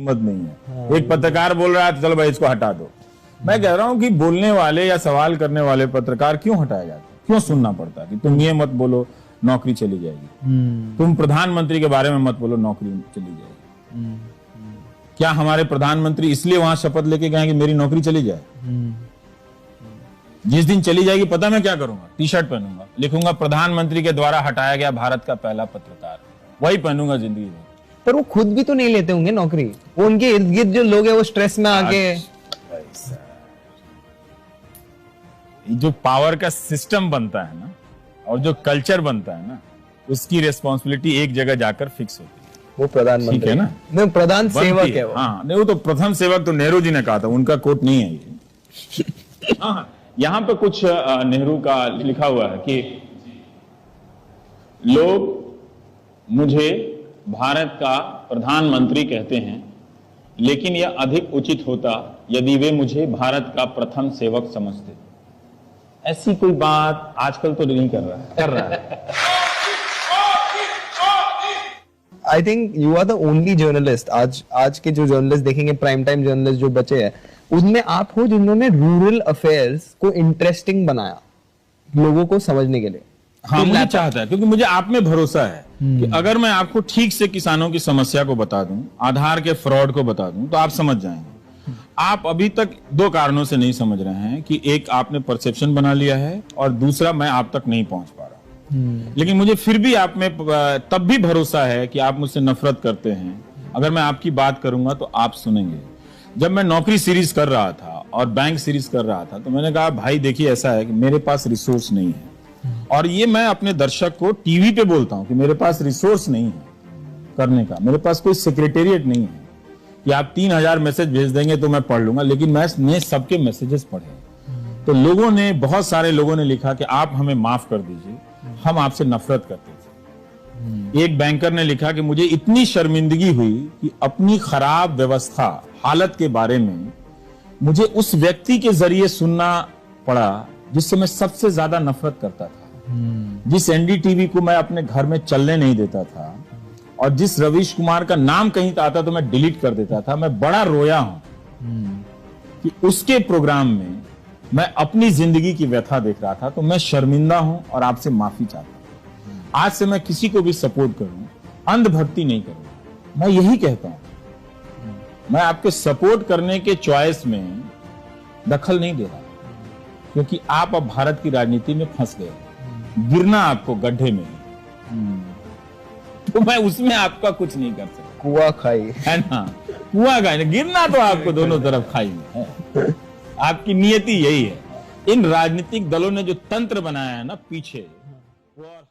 हिम्मत नहीं है। एक पत्रकार बोल रहा है तो चलो भाई इसको हटा दो। मैं कह रहा हूं कि बोलने वाले या सवाल करने वाले पत्रकार क्यों हटाए जाते, क्यों सुनना पड़ता कि तुम ये मत बोलो नौकरी चली जाएगी, तुम प्रधानमंत्री के बारे में मत बोलो नौकरी चली जाएगी। क्या हमारे प्रधानमंत्री इसलिए वहां शपथ लेके गए कि मेरी नौकरी चली जाए? जिस दिन चली जाएगी पता मैं क्या करूंगा, टी शर्ट पहनूंगा, लिखूंगा प्रधानमंत्री के द्वारा हटाया गया भारत का पहला पत्रकार, वही पहनूंगा जिंदगी में। पर वो खुद भी तो नहीं लेते होंगे नौकरी, वो उनके इर्द गिर्द जो लोग हैं वो स्ट्रेस में आके जो पावर का सिस्टम बनता है ना और जो कल्चर बनता है ना, उसकी रिस्पॉन्सिबिलिटी एक जगह जाकर फिक्स होती है। वो प्रधानमंत्री ठीक है ना, नहीं प्रधान सेवक है वो। हाँ नहीं, वो तो प्रथम सेवक तो नेहरू जी ने कहा था, उनका कोट नहीं है ये। हाँ, यहाँ पे कुछ नेहरू का लिखा हुआ है कि लोग मुझे भारत का प्रधानमंत्री कहते हैं, लेकिन यह अधिक उचित होता यदि वे मुझे भारत का प्रथम सेवक समझते। ऐसी कोई बात आजकल तो नहीं कर रहा है। I think you are the only journalist, आज के जो जर्नलिस्ट देखेंगे, प्राइम टाइम जर्नलिस्ट जो बचे हैं, उनमें आप हो जिन्होंने रूरल अफेयर्स को इंटरेस्टिंग बनाया लोगों को समझने के लिए। हाँ, मुझे चाहता है क्योंकि मुझे आप में भरोसा है कि अगर मैं आपको ठीक से किसानों की समस्या को बता दूं, आधार के फ्रॉड को बता दूं, तो आप समझ जाएंगे। आप अभी तक दो कारणों से नहीं समझ रहे हैं कि एक आपने परसेप्शन बना लिया है और दूसरा मैं आप तक नहीं पहुंच पा रहा। लेकिन मुझे फिर भी आप में तब भी भरोसा है कि आप मुझसे नफरत करते हैं। अगर मैं आपकी बात करूंगा तो आप सुनेंगे। जब मैं नौकरी सीरीज कर रहा था और बैंक सीरीज कर रहा था तो मैंने कहा भाई देखिए ऐसा है कि मेरे पास रिसोर्स नहीं है, और ये मैं अपने दर्शक को टीवी पे बोलता हूं कि मेरे पास रिसोर्स नहीं है करने का, मेरे पास कोई सेक्रेटेरिएट नहीं है कि आप 3000 मैसेज भेज देंगे तो मैं पढ़ लूंगा। लेकिन मैंने सबके मैसेजेस पढ़े तो लोगों ने, बहुत सारे लोगों ने लिखा कि आप हमें माफ कर दीजिए, हम आपसे नफरत करते थे। एक बैंकर ने लिखा कि मुझे इतनी शर्मिंदगी हुई कि अपनी खराब व्यवस्था हालत के बारे में मुझे उस व्यक्ति के जरिए सुनना पड़ा जिससे मैं सबसे ज्यादा नफरत करता था, जिस एनडीटीवी को मैं अपने घर में चलने नहीं देता था, और जिस रवीश कुमार का नाम कहीं आता तो मैं डिलीट कर देता था। मैं बड़ा रोया हूं कि उसके प्रोग्राम में मैं अपनी जिंदगी की व्यथा देख रहा था। तो मैं शर्मिंदा हूं और आपसे माफी चाहता हूं। आज से मैं किसी को भी सपोर्ट करूं, अंधभक्ति नहीं करूं। मैं यही कहता हूं, मैं आपके सपोर्ट करने के चॉइस में दखल नहीं दे रहा, क्योंकि आप अब भारत की राजनीति में फंस गए, गिरना आपको गड्ढे में, तो मैं उसमें आपका कुछ नहीं कर सकता। कुआ खाई है ना, कुआ खाई, गिरना तो आपको दोनों तरफ खाई में है। आपकी नियति यही है। इन राजनीतिक दलों ने जो तंत्र बनाया है ना पीछे, वो और